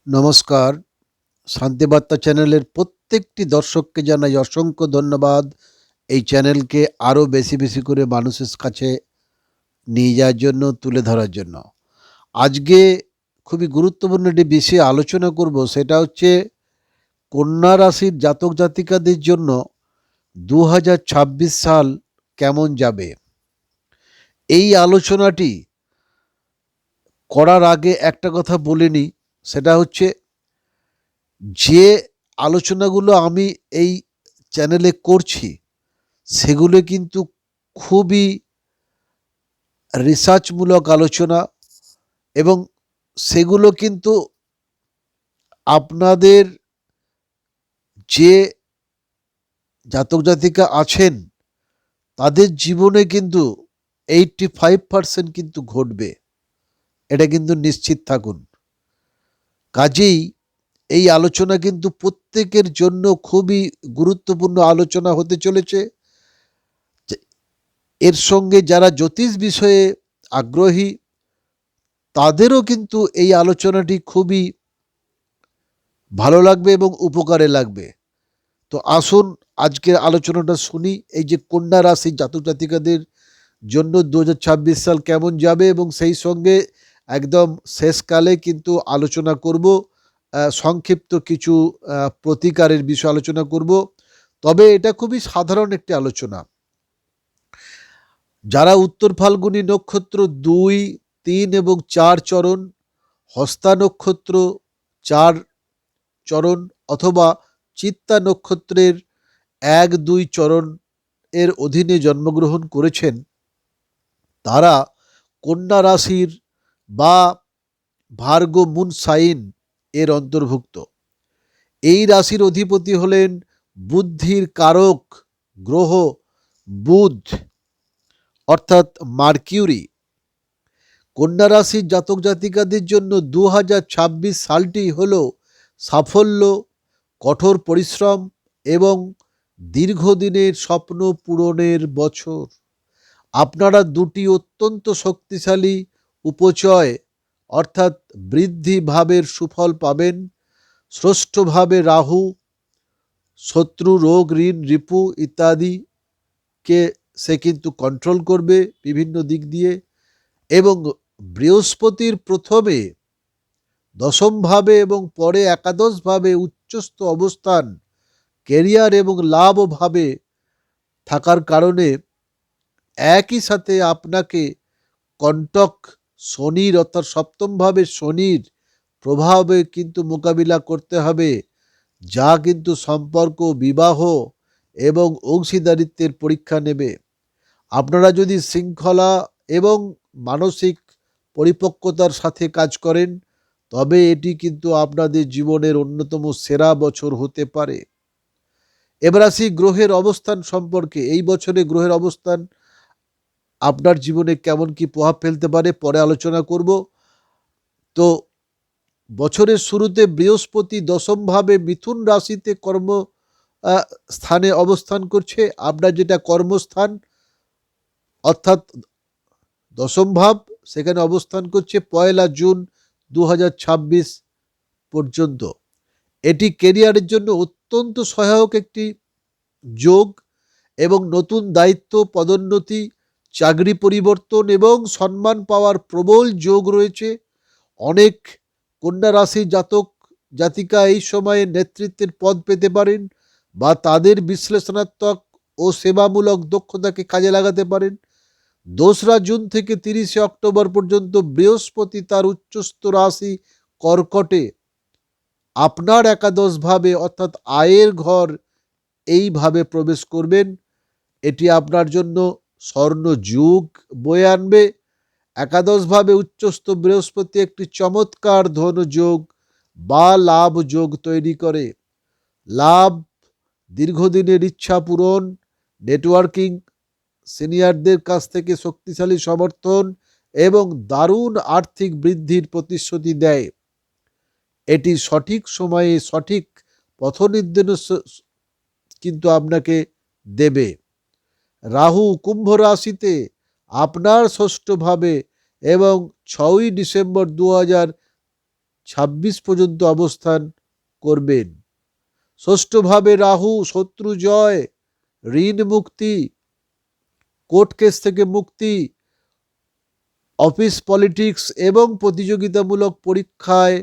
নমস্কার। শান্তিবার্তা চ্যানেলের প্রত্যেকটি দর্শককে জানাই অসংখ্য ধন্যবাদ। এই চ্যানেলকে আরও বেশি বেশি করে মানুষের কাছে নিয়ে যাওয়ার জন্য, তুলে ধরার জন্য। আজকে খুবই গুরুত্বপূর্ণ একটি বিষয়ে আলোচনা করব, সেটা হচ্ছে কন্যা রাশির জাতক জাতিকাদের জন্য 2026 সাল কেমন যাবে। এই আলোচনাটি করার আগে একটা কথা বলে নিই, সেটা হচ্ছে যে আলোচনাগুলো আমি এই চ্যানেলে করছি সেগুলো কিন্তু খুবই রিসার্চমূলক আলোচনা, এবং সেগুলো কিন্তু আপনাদের যে জাতক জাতিকা আছেন তাদের জীবনে কিন্তু 85% কিন্তু ঘটবে, এটা কিন্তু নিশ্চিত থাকুন। কাজেই এই আলোচনা কিন্তু প্রত্যেকের জন্য খুবই গুরুত্বপূর্ণ আলোচনা হতে চলেছে। এর সঙ্গে যারা জ্যোতিষ বিষয়ে আগ্রহী তাদেরও কিন্তু এই আলোচনাটি খুবই ভালো লাগবে এবং উপকারে লাগবে। তো আসুন আজকের আলোচনাটা শুনি। এই যে কন্যা রাশির জাতক জাতিকাদের জন্য 2026 সাল কেমন যাবে, এবং সেই সঙ্গে একদম শেষকালে কিন্তু আলোচনা করব সংক্ষিপ্ত কিছু প্রতিকারের বিষয় আলোচনা করব। তবে এটা খুবই সাধারণ একটি আলোচনা। যারা উত্তর ফাল্গুনী নক্ষত্র 2, 3 এবং 4 চরণ, হস্তা নক্ষত্র 4 চরণ অথবা চিত্তা নক্ষত্রের 1, 2 চরণ এর অধীনে জন্মগ্রহণ করেছেন, তারা কন্যা রাশির বা ভার্গো মুন সাইন এর অন্তর্ভুক্ত। এই রাশির অধিপতি হলেন বুদ্ধির কারক গ্রহ বুধ, অর্থাৎ মার্কিউরি। কন্যা রাশির জাতক জাতিকাদের জন্য 2026 সালটি হল সাফল্য, কঠোর পরিশ্রম এবং দীর্ঘদিনের স্বপ্ন পূরণের বছর। আপনারা দুটি অত্যন্ত শক্তিশালী উপচয় অর্থাৎ বৃদ্ধি ভাবের সুফল পাবেন। ষষ্ঠভাবে রাহু শত্রু, রোগ, ঋণ, রিপু ইত্যাদিকে সে কিন্তু কন্ট্রোল করবে বিভিন্ন দিক দিয়ে, এবং বৃহস্পতির প্রথমে দশমভাবে এবং পরে একাদশভাবে উচ্চস্থ অবস্থান কেরিয়ার এবং লাভভাবে থাকার কারণে একই সাথে আপনাকে কন্টক শনির অর্থাৎ সপ্তমভাবে শনির প্রভাবে কিন্তু মোকাবিলা করতে হবে, যা কিন্তু সম্পর্ক, বিবাহ এবং অংশীদারিত্বের পরীক্ষা নেবে। আপনারা যদি শৃঙ্খলা এবং মানসিক পরিপক্কতার সাথে কাজ করেন তবে এটি কিন্তু আপনাদের জীবনের অন্যতম সেরা বছর হতে পারে। এবার আসি গ্রহের অবস্থান সম্পর্কে। এই বছরে গ্রহের অবস্থান আপনার জীবনে কেমন কি প্রভাব ফেলতে পারে পরে আলোচনা করব। তো বছরের শুরুতে বৃহস্পতি দশমভাবে মিথুন রাশিতে কর্ম স্থানে অবস্থান করছে। আপনার যেটা কর্মস্থান অর্থাৎ দশম ভাব, সেখানে অবস্থান করছে 1 জুন 2026 পর্যন্ত। এটি কেরিয়ারের জন্য অত্যন্ত সহায়ক একটি যোগ, এবং নতুন দায়িত্ব, পদোন্নতি, চাকরি পরিবর্তন এবং সম্মান পাওয়ার প্রবল যোগ রয়েছে। অনেক কন্যা রাশি জাতক জাতিকা এই সময়ে নেতৃত্বের পদ পেতে পারেন বা তাদের বিশ্লেষণাত্মক ও সেবামূলক দক্ষতাকে কাজে লাগাতে পারেন। 2রা জুন থেকে 30শে অক্টোবর পর্যন্ত বৃহস্পতি তার উচ্চস্থ রাশি কর্কটে আপনার একাদশভাবে অর্থাৎ আয়ের ঘর এইভাবে প্রবেশ করবেন। এটি আপনার জন্য স্বর্ণ যুগ বয়ে আনবে। একাদশভাবে উচ্চস্থ বৃহস্পতি একটি চমৎকার ধনযোগ বা লাভ যোগ তৈরি করে। লাভ, দীর্ঘদিনের ইচ্ছা পূরণ, নেটওয়ার্কিং, সিনিয়রদের কাছ থেকে শক্তিশালী সমর্থন এবং দারুণ আর্থিক বৃদ্ধির প্রতিশ্রুতি দেয়। এটি সঠিক সময়ে সঠিক পথ নির্দেশ কিন্তু আপনাকে দেবে। রাহু কুম্ভ রাশিতে আপনার ষষ্ঠভাবে এবং 6ই ডিসেম্বর 26 পর্যন্ত অবস্থান করবেন। ষষ্ঠভাবে রাহু শত্রু জয়, ঋণ মুক্তি, কোর্ট কেস থেকে মুক্তি, অফিস পলিটিক্স এবং প্রতিযোগিতামূলক পরীক্ষায়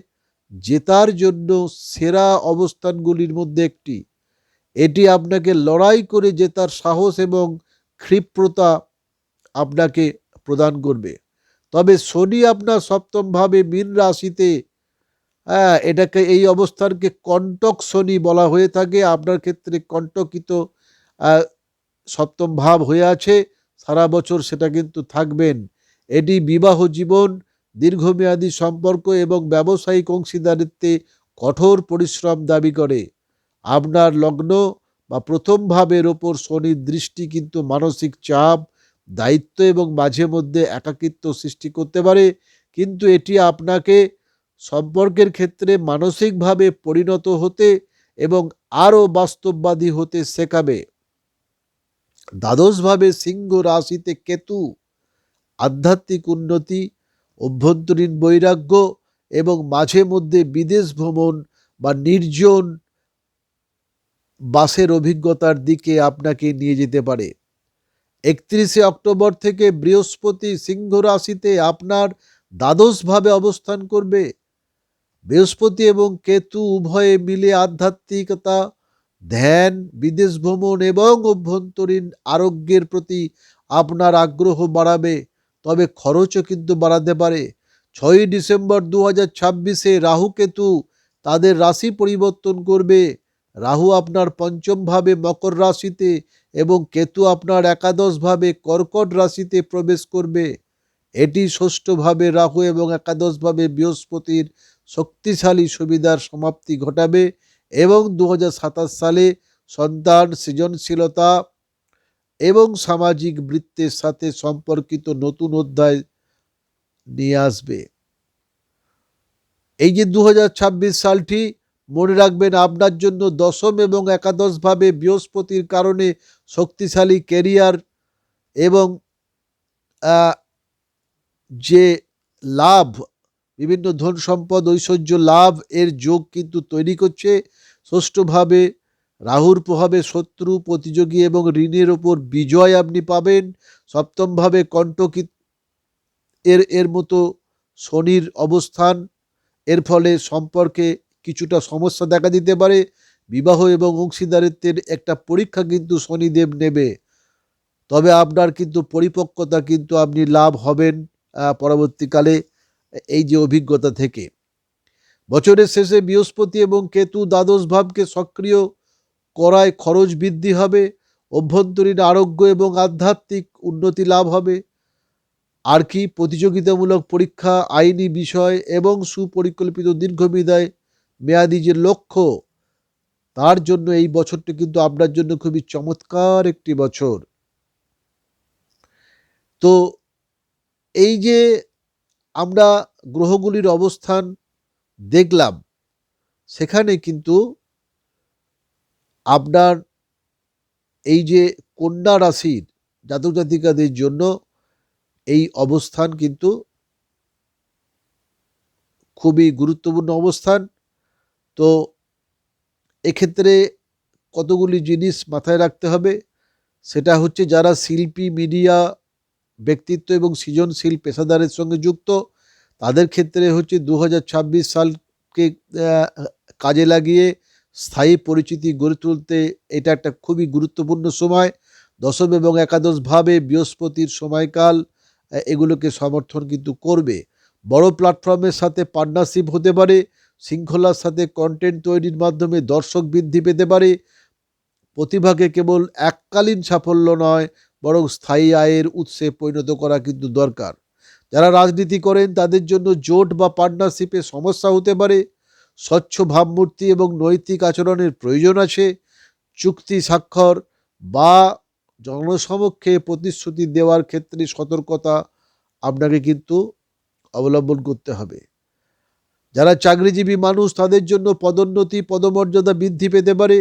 জেতার জন্য সেরা অবস্থানগুলির মধ্যে একটি। এটি আপনাকে লড়াই করে জেতার সাহস এবং ক্ষিপ্রতা আপনাকে প্রদান করবে। তবে শনি আপনার সপ্তমভাবে মীন রাশিতে, এটাকে এই অবস্থানকে কণ্টক শনি বলা হয়ে থাকে। আপনার ক্ষেত্রে কণ্টকিত সপ্তম ভাব হয়ে আছে, সারা বছর সেটা কিন্তু থাকবেন। এটি বিবাহ জীবন, দীর্ঘমেয়াদী সম্পর্ক এবং ব্যবসায়িক অংশীদারিত্বে কঠোর পরিশ্রম দাবি করে। আপনার লগ্ন বা প্রথম ভাবের ওপর শনির দৃষ্টি কিন্তু মানসিক চাপ, দায়িত্ব এবং মাঝে মধ্যে একাকিত্ব সৃষ্টি করতে পারে, কিন্তু এটি আপনাকে সম্পর্কের ক্ষেত্রে মানসিকভাবে পরিণত হতে এবং আরও বাস্তববাদী হতে শেখাবে। দ্বাদশভাবে সিংহ রাশিতে কেতু আধ্যাত্মিক উন্নতি, অভ্যন্তরীণ বৈরাগ্য এবং মাঝে মধ্যে বিদেশ ভ্রমণ বা নির্জন বাসের অভিজ্ঞতার দিকে আপনাকে নিয়ে যেতে পারে। 31শে অক্টোবর থেকে বৃহস্পতি সিংহ রাশিতে আপনার দ্বাদশভাবে অবস্থান করবে। বৃহস্পতি এবং কেতু উভয়ে মিলে আধ্যাত্মিকতা, ধ্যান, বিদেশ ভ্রমণ এবং অভ্যন্তরীণ আরোগ্যের প্রতি আপনার আগ্রহ বাড়াবে, তবে খরচও কিন্তু বাড়াতে পারে। 6ই ডিসেম্বর 2026-এ রাহু কেতু তাদের রাশি পরিবর্তন করবে। রাহু আপনার পঞ্চম ভাবে মকর রাশিতে এবং কেতু আপনার একাদশভাবে কর্কট রাশিতে প্রবেশ করবে। এটি ষষ্ঠভাবে রাহু এবং একাদশভাবে বৃহস্পতির শক্তিশালী সুবিধার সমাপ্তি ঘটাবে এবং 2027 সালে সন্তান, সৃজনশীলতা এবং সামাজিক বৃত্তের সাথে সম্পর্কিত নতুন অধ্যায় নিয়ে আসবে। এই যে 2026 সালটি মনে রাখবেন আপনার জন্য দশম এবং একাদশভাবে বৃহস্পতির কারণে শক্তিশালী ক্যারিয়ার এবং যে লাভ, বিভিন্ন ধন সম্পদ ঐশ্বর্য লাভ এর যোগ কিন্তু তৈরি করছে। ষষ্ঠভাবে রাহুর প্রভাবে শত্রু, প্রতিযোগী এবং ঋণের ওপর বিজয় আপনি পাবেন। সপ্তমভাবে কণ্টকিত এর মতো শনির অবস্থান, এর ফলে সম্পর্কে কিছুটা সমস্যা দেখা দিতে পারে। বিবাহ এবং অংশীদারিত্বের একটা পরীক্ষা কিন্তু শনিদেব নেবে, তবে আপনার কিন্তু পরিপক্কতা কিন্তু আপনি লাভ হবেন পরবর্তীকালে এই যে অভিজ্ঞতা থেকে। বছরের শেষে বৃহস্পতি এবং কেতু দ্বাদশ ভাবকে সক্রিয় করায় খরচ বৃদ্ধি হবে, অভ্যন্তরীণ আরোগ্য এবং আধ্যাত্মিক উন্নতি লাভ হবে। আর কি, প্রতিযোগিতামূলক পরীক্ষা, আইনি বিষয় এবং সুপরিকল্পিত দীর্ঘমেয়াদী যে লক্ষ্য, তার জন্য এই বছরটি কিন্তু আপনার জন্য খুবই চমৎকার একটি বছর। তো এই যে আমরা গ্রহগুলির অবস্থান দেখলাম, সেখানে কিন্তু আপনার এই যে কন্যা রাশির জাতক জাতিকাদের জন্য এই অবস্থান কিন্তু খুবই গুরুত্বপূর্ণ অবস্থান। তো এক্ষেত্রে কতগুলি জিনিস মাথায় রাখতে হবে। সেটা হচ্ছে, যারা শিল্পী, মিডিয়া ব্যক্তিত্ব এবং সৃজনশীল পেশাদারের সঙ্গে যুক্ত, তাদের ক্ষেত্রে হচ্ছে 2026 সালকে কাজে লাগিয়ে স্থায়ী পরিচিতি গড়ে তুলতে এটা একটা খুবই গুরুত্বপূর্ণ সময়। দশম এবং একাদশ ভাবে বৃহস্পতির সময়কাল এগুলোকে সমর্থন কিন্তু করবে। বড় প্ল্যাটফর্মের সাথে পার্টনারশিপ হতে পারে, শৃঙ্খলার সাথে কন্টেন্ট তৈরির মাধ্যমে দর্শক বৃদ্ধি পেতে পারে। প্রতিভাকে কেবল এককালীন সাফল্য নয়, বরং স্থায়ী আয়ের উৎসে পরিণত করা কিন্তু দরকার। যারা রাজনীতি করেন তাদের জন্য জোট বা পার্টনারশিপে সমস্যা হতে পারে। স্বচ্ছ ভাবমূর্তি এবং নৈতিক আচরণের প্রয়োজন আছে। চুক্তি স্বাক্ষর বা জনসমক্ষে প্রতিশ্রুতি দেওয়ার ক্ষেত্রে সতর্কতা আপনাকে কিন্তু অবলম্বন করতে হবে। যারা চাকরিজীবী মানুষ, তাদের জন্য পদোন্নতি, পদমর্যাদা বৃদ্ধি পেতে পারে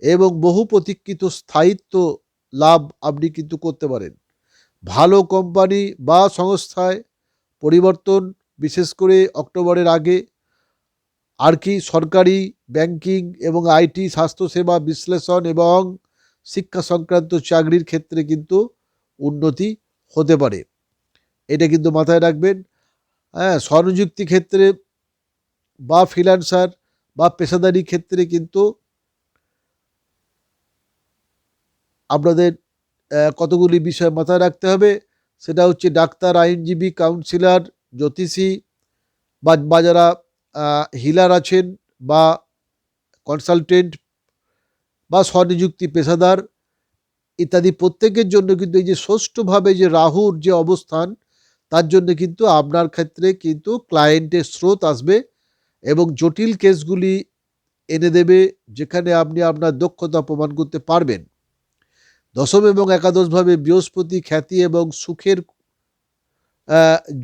এবং বহু প্রতীক্ষিত স্থায়িত্ব লাভ আপনি কিন্তু করতে পারেন। ভালো কোম্পানি বা সংস্থায় পরিবর্তন, বিশেষ করে অক্টোবরের আগে, আর কি সরকারি, ব্যাংকিং এবং আইটি, স্বাস্থ্যসেবা, বিশ্লেষণ এবং শিক্ষা সংক্রান্ত চাকরির ক্ষেত্রে কিন্তু উন্নতি হতে পারে, এটা কিন্তু মাথায় রাখবেন। হ্যাঁ, স্বনিযুক্তি ক্ষেত্রে বা ফ্রিল্যান্সার বা পেশাদারি ক্ষেত্রে কিন্তু আপনাদের কতগুলি বিষয় মাথায় রাখতে হবে। সেটা হচ্ছে ডাক্তার, আইনজীবী, কাউন্সিলর, জ্যোতিষী বা যারা হিলার আছেন বা কনসালটেন্ট বা স্বনিযুক্তি পেশাদার ইত্যাদি, প্রত্যেকের জন্য কিন্তু এই যে ষষ্ঠভাবে যে রাহুর যে অবস্থান, তার জন্য কিন্তু আপনার ক্ষেত্রে কিন্তু ক্লায়েন্টের স্রোত আসবে এবং জটিল কেসগুলি এনে দেবে, যেখানে আপনি আপনার দক্ষতা প্রমাণ করতে পারবেন। দশম এবং একাদশভাবে বৃহস্পতি খ্যাতি এবং সুখের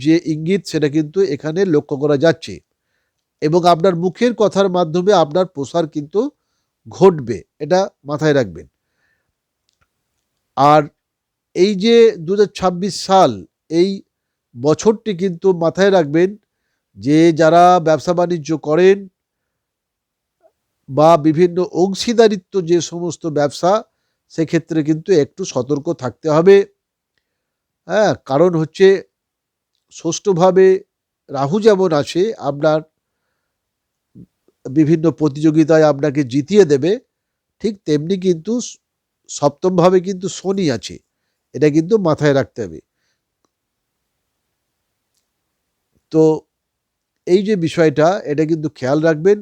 যে ইঙ্গিত, সেটা কিন্তু এখানে লক্ষ্য করা যাচ্ছে এবং আপনার মুখের কথার মাধ্যমে আপনার প্রসার কিন্তু ঘটবে, এটা মাথায় রাখবেন। আর এই যে 2026 সাল, এই বছরটি কিন্তু মাথায় রাখবেন যে যারা ব্যবসা বাণিজ্য করেন বা বিভিন্ন অংশীদারিত্ব যে সমস্ত ব্যবসা, সেক্ষেত্রে কিন্তু একটু সতর্ক থাকতে হবে। হ্যাঁ, কারণ হচ্ছে ষষ্ঠভাবে রাহু যেমন আছে আপনার বিভিন্ন প্রতিযোগিতায় আপনাকে জিতিয়ে দেবে, ঠিক তেমনি কিন্তু সপ্তমভাবে কিন্তু শনি আছে, এটা কিন্তু মাথায় রাখতে হবে। তো এই যে বিষয়টা, এটা কিন্তু খেয়াল রাখবেন।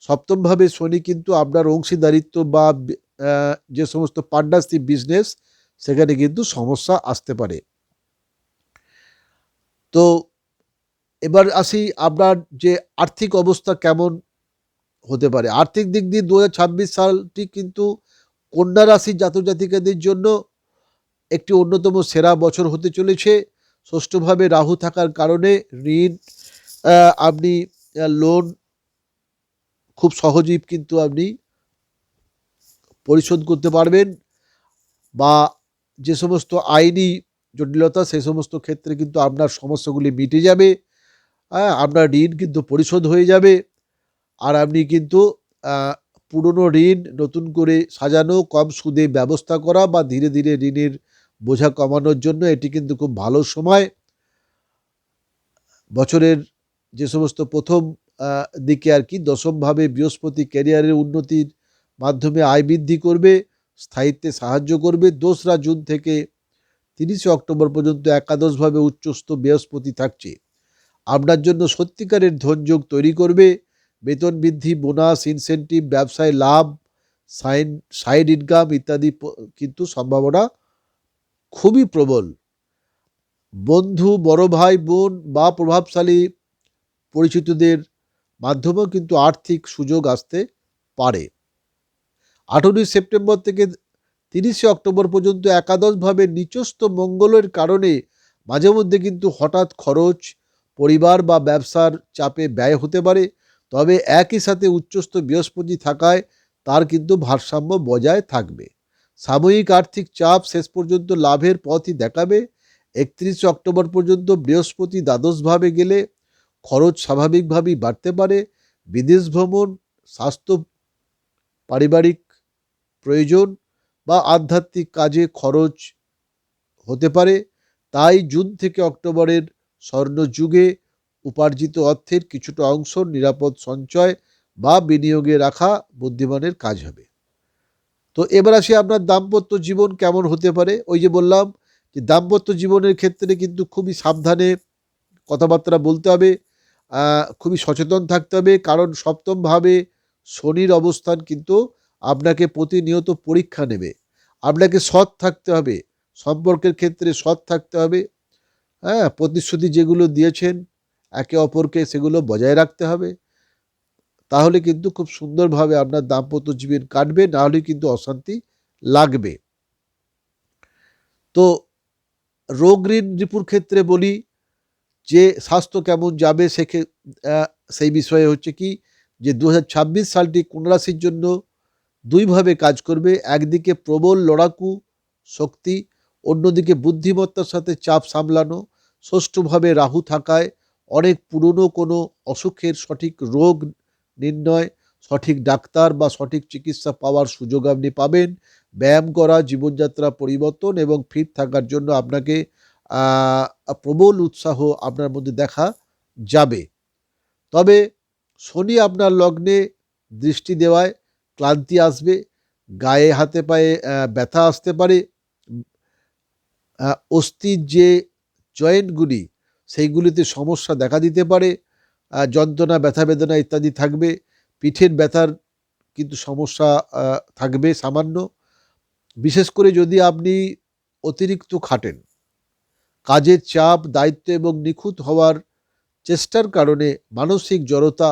সপ্তমভাবে শনি কিন্তু আপনার অংশীদারিত্ব বা যে সমস্ত পার্টনারশিপ বিজনেস, সেখানে কিন্তু সমস্যা আসতে পারে। তো এবার আসি আপনার যে আর্থিক অবস্থা কেমন হতে পারে। আর্থিক দিক দিয়ে 2026 সালটি কিন্তু কন্যা রাশির জাতক জাতিকাদের জন্য একটি অন্যতম সেরা বছর হতে চলেছে। ষষ্ঠভাবে রাহু থাকার কারণে ঋণ, আপনি লোন খুব সহজেই কিন্তু আপনি পরিশোধ করতে পারবেন, বা যে সমস্ত আইনি জটিলতা, সেই সমস্ত ক্ষেত্রে কিন্তু আপনার সমস্যাগুলি মিটে যাবে। হ্যাঁ, আপনার ঋণ কিন্তু পরিশোধ হয়ে যাবে। আর আপনি কিন্তু আহ, পুরনো ঋণ নতুন করে সাজানো, কম সুদে ব্যবস্থা করা বা ধীরে ধীরে ঋণের বোঝা কমানোর জন্য এটি কিন্তু খুব ভালো সময়। বছরের যে সমস্ত প্রথম দিকে আর কি, দশমভাবে বৃহস্পতি ক্যারিয়ারের উন্নতির মাধ্যমে আয় বৃদ্ধি করবে, স্থায়িত্বে সাহায্য করবে। 2রা জুন থেকে 30শে অক্টোবর পর্যন্ত একাদশভাবে উচ্চস্থ বৃহস্পতি থাকছে, আপনার জন্য সত্যিকারের ধনযোগ তৈরি করবে। বেতন বৃদ্ধি, বোনাস, ইনসেন্টিভ, ব্যবসায় লাভ, সাইড ইনকাম ইত্যাদি কিন্তু সম্ভাবনা খুবই প্রবল। বন্ধু, বড় ভাই, বোন বা প্রভাবশালী পরিচিতদের মাধ্যমেও কিন্তু আর্থিক সুযোগ আসতে পারে। 18 সেপ্টেম্বর থেকে 30শে অক্টোবর পর্যন্ত একাদশভাবে নিচস্থ মঙ্গলের কারণে মাঝে মধ্যে কিন্তু হঠাৎ খরচ, পরিবার বা ব্যবসার চাপে ব্যয় হতে পারে। তবে একই সাথে উচ্চস্থ বৃহস্পতি থাকায় তার কিন্তু ভারসাম্য বজায় থাকবে। সাময়িক আর্থিক চাপ শেষ পর্যন্ত লাভের পথই দেখাবে। 31শে অক্টোবর পর্যন্ত বৃহস্পতি দ্বাদশভাবে গেলে খরচ স্বাভাবিকভাবেই বাড়তে পারে। বিদেশ ভ্রমণ, স্বাস্থ্য, পারিবারিক প্রয়োজন বা আধ্যাত্মিক কাজে খরচ হতে পারে। তাই জুন থেকে অক্টোবরের স্বর্ণযুগে উপার্জিত অর্থের কিছুটা অংশ নিরাপদ সঞ্চয় বা বিনিয়োগে রাখা বুদ্ধিমানের কাজ হবে। তো এবার আসি আপনার দাম্পত্য জীবন কেমন হতে পারে। ওই যে বললাম যে দাম্পত্য জীবনের ক্ষেত্রে কিন্তু খুবই সাবধানে কথাবার্তা বলতে হবে, খুবই সচেতন থাকতে হবে, কারণ সপ্তমভাবে শনির অবস্থান কিন্তু আপনাকে প্রতিনিয়ত পরীক্ষা নেবে। আপনাকে সৎ থাকতে হবে, সম্পর্কের ক্ষেত্রে সৎ থাকতে হবে। হ্যাঁ, প্রতিশ্রুতি যেগুলো দিয়েছেন একে অপরকে, সেগুলো বজায় রাখতে হবে। তাহলে কিন্তু খুব সুন্দরভাবে আপনার দাম্পত্য জীবন কাটবে, নাহলে কিন্তু অশান্তি লাগবে। তো রোগ ঋণ রিপুর ক্ষেত্রে বলি যে স্বাস্থ্য কেমন যাবে, সেই বিষয়ে হচ্ছে কি যে 2026 সালটি কোন রাশির জন্য দুইভাবে কাজ করবে। একদিকে প্রবল লড়াকু শক্তি, অন্যদিকে বুদ্ধিমত্তার সাথে চাপ সামলানো। ষষ্ঠভাবে রাহু থাকায় অনেক পুরনো কোনো অসুখের সঠিক রোগ নির্ণয়, সঠিক ডাক্তার বা সঠিক চিকিৎসা পাওয়ার সুযোগ আপনি পাবেন। ব্যায়াম করা, জীবনযাত্রা পরিবর্তন এবং ফিট থাকার জন্য আপনাকে প্রবল উৎসাহ আপনার মধ্যে দেখা যাবে। তবে শনি আপনার লগ্নে দৃষ্টি দেওয়ায় ক্লান্তি আসবে, গায়ে হাতে পায়ে ব্যথা আসতে পারে, অস্থির যে জয়েন্টগুলি সেইগুলিতে সমস্যা দেখা দিতে পারে, যন্ত্রণা, ব্যথা বেদনা ইত্যাদি থাকবে। পিঠের ব্যথার কিন্তু সমস্যা থাকবে সামান্য। বিশেষ করে যদি আপনি অতিরিক্ত খাটেন, কাজের চাপ, দায়িত্ব এবং নিখুঁত হওয়ার চেষ্টার কারণে মানসিক জড়তা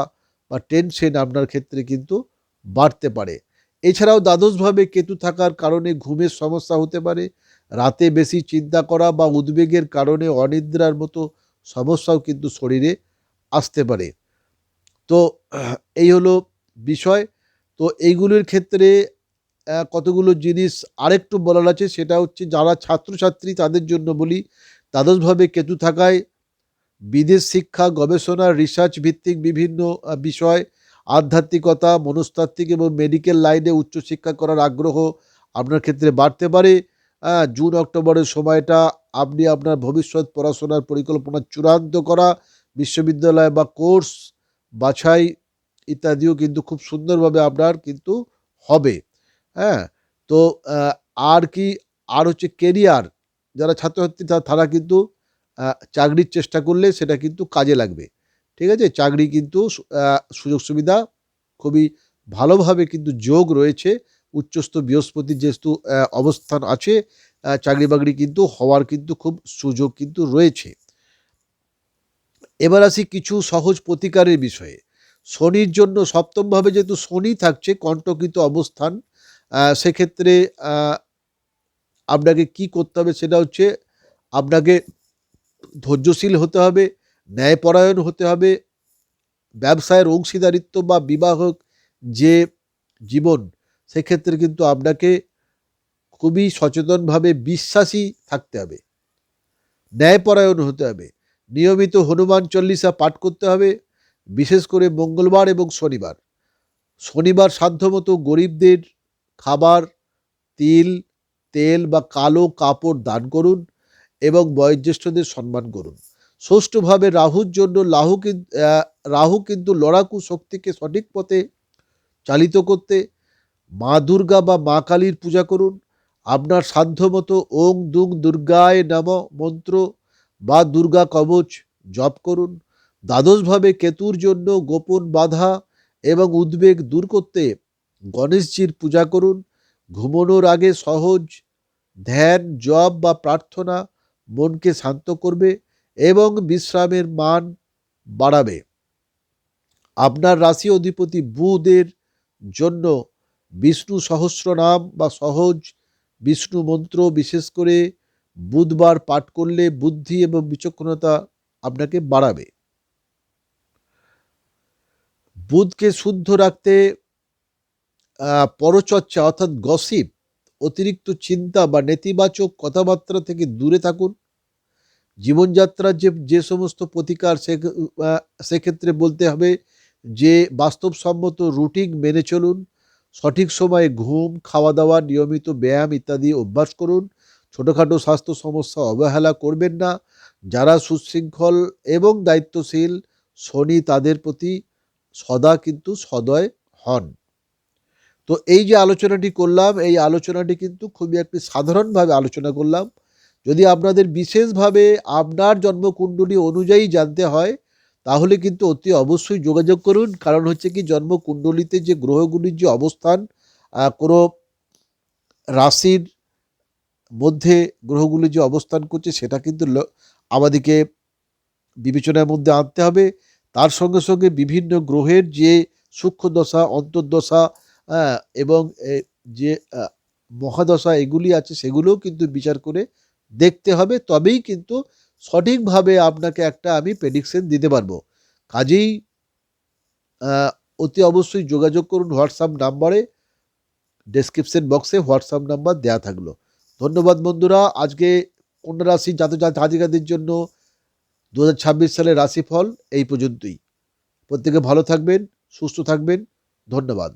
বা টেনশন আপনার ক্ষেত্রে কিন্তু বাড়তে পারে। এছাড়াও দ্বাদশভাবে কেতু থাকার কারণে ঘুমের সমস্যা হতে পারে, রাতে বেশি চিন্তা করা বা উদ্বেগের কারণে অনিদ্রার মতো সমস্যাও কিন্তু শরীরে আসতে পারে। তো এই হলো বিষয়। তো এইগুলোর ক্ষেত্রে কতগুলো জিনিস আরেকটু বলার আছে, সেটা হচ্ছে যারা ছাত্রছাত্রী তাদের জন্য বলি, দ্বাদশভাবে কেতু থাকায় বিদেশ শিক্ষা, গবেষণা, রিসার্চ ভিত্তিক বিভিন্ন বিষয়, আধ্যাত্মিকতা, মনস্তাত্ত্বিক এবং মেডিকেল লাইনে উচ্চশিক্ষা করার আগ্রহ আপনার ক্ষেত্রে বাড়তে পারে। জুন অক্টোবরের সময়টা আপনি আপনার ভবিষ্যৎ পড়াশোনার পরিকল্পনা চূড়ান্ত করা, বিশ্ববিদ্যালয় বা কোর্স বাছাই ইত্যাদিও কিন্তু খুব সুন্দরভাবে আপনার কিন্তু হবে। হ্যাঁ, তো আর কি, আর হচ্ছে কেরিয়ার, যারা ছাত্রছাত্রী তারা কিন্তু চাকরির চেষ্টা করলে সেটা কিন্তু কাজে লাগবে। ঠিক আছে? চাকরি কিন্তু সুযোগ সুবিধা খুবই ভালোভাবে কিন্তু যোগ রয়েছে। উচ্চস্থ বৃহস্পতির যেহেতু অবস্থান আছে, চাকরি বাকরি কিন্তু হওয়ার কিন্তু খুব সুযোগ কিন্তু রয়েছে। এবার আসি কিছু সহজ প্রতিকারের বিষয়ে। শনির জন্য সপ্তমভাবে যেহেতু শনি থাকছে কণ্টকিত অবস্থান, সেক্ষেত্রে আপনাকে কি করতে হবে সেটা হচ্ছে আপনাকে ধৈর্যশীল হতে হবে, ন্যায়পরায়ণ হতে হবে, ব্যবসায়ের অংশীদারিত্ব বা বিবাহক যে জীবন, সেক্ষেত্রে কিন্তু আপনাকে খুবই সচেতনভাবে বিশ্বাসী থাকতে হবে, ন্যায়পরায়ণ হতে হবে, নিয়মিত হনুমান চল্লিশা পাঠ করতে হবে, বিশেষ করে মঙ্গলবার এবং শনিবার। শনিবার সাধ্যমতো গরিবদের খাবার, তিল, তেল বা কালো কাপড় দান করুন এবং বয়োজ্যেষ্ঠদের সম্মান করুন। ষষ্ঠভাবে রাহুর জন্য রাহু কিন্তু লড়াকু শক্তিকে সঠিক পথে চালিত করতে মা দুর্গা বা মা কালীর পূজা করুন। আপনার সাধ্যমতো ওং দুং দুর্গায় নম মন্ত্র বা দুর্গা কবচ জপ করুন। দ্বাদশভাবে কেতুর জন্য গোপন বাধা এবং উদ্বেগ দূর করতে গণেশজির পূজা করুন। ঘুমানোর আগে সহজ ধ্যান, জপ বা প্রার্থনা মনকে শান্ত করবে এবং বিশ্রামের মান বাড়াবে। আপনার রাশি অধিপতি বুধের জন্য বিষ্ণু সহস্রনাম বা সহজ বিষ্ণু মন্ত্র বিশেষ করে বুধবার পাঠ করলে বুদ্ধি এবং বিচক্ষণতা আপনাকে বাড়াবে। বুধকে শুদ্ধ রাখতে পরচর্চা অর্থাৎ গসিপ, অতিরিক্ত চিন্তা বা নেতিবাচক কথাবার্তা থেকে দূরে থাকুন। জীবনযাত্রার যে সমস্ত প্রতিকার সেক্ষেত্রে বলতে হবে যে বাস্তবসম্মত রুটিন মেনে চলুন, সঠিক সময়ে ঘুম, খাওয়া দাওয়া, নিয়মিত ব্যায়াম ইত্যাদি অভ্যাস করুন। ছোটোখাটো স্বাস্থ্য সমস্যা অবহেলা করবেন না। যারা সুশৃঙ্খল এবং দায়িত্বশীল, শনি তাদের প্রতি সদা কিন্তু সদয় হন। তো এই যে আলোচনাটি করলাম, এই আলোচনাটি কিন্তু খুবই একটি সাধারণভাবে আলোচনা করলাম। যদি আপনাদের বিশেষভাবে আপনার জন্মকুণ্ডলী অনুযায়ী জানতে হয় তাহলে কিন্তু অতি অবশ্যই যোগাযোগ করুন। কারণ হচ্ছে কি, জন্মকুণ্ডলীতে যে গ্রহগুলির যে অবস্থান, কোনো রাশির মধ্যে গ্রহগুলি যে অবস্থান করছে সেটা কিন্তু আমাদেরকে বিবেচনার মধ্যে আনতে হবে। তার সঙ্গে সঙ্গে বিভিন্ন গ্রহের যে সূক্ষ্ম দশা, অন্তর্দশা এবং যে মহাদশা এগুলি আছে সেগুলোও কিন্তু বিচার করে দেখতে হবে, তবেই কিন্তু সঠিকভাবে আপনাকে একটা আমি প্রেডিকশন দিতে পারবো। কাজেই অতি অবশ্যই যোগাযোগ করুন হোয়াটসঅ্যাপ নাম্বারে, ডেসক্রিপশন বক্সে হোয়াটসঅ্যাপ নাম্বার দেওয়া থাকলো। ধন্যবাদ বন্ধুরা। আজকে কন্যা রাশি জাতক-জাতিকাদের জন্য 2026 সালের রাশিফল এই পর্যন্তই। প্রত্যেকে ভালো থাকবেন, সুস্থ থাকবেন। ধন্যবাদ।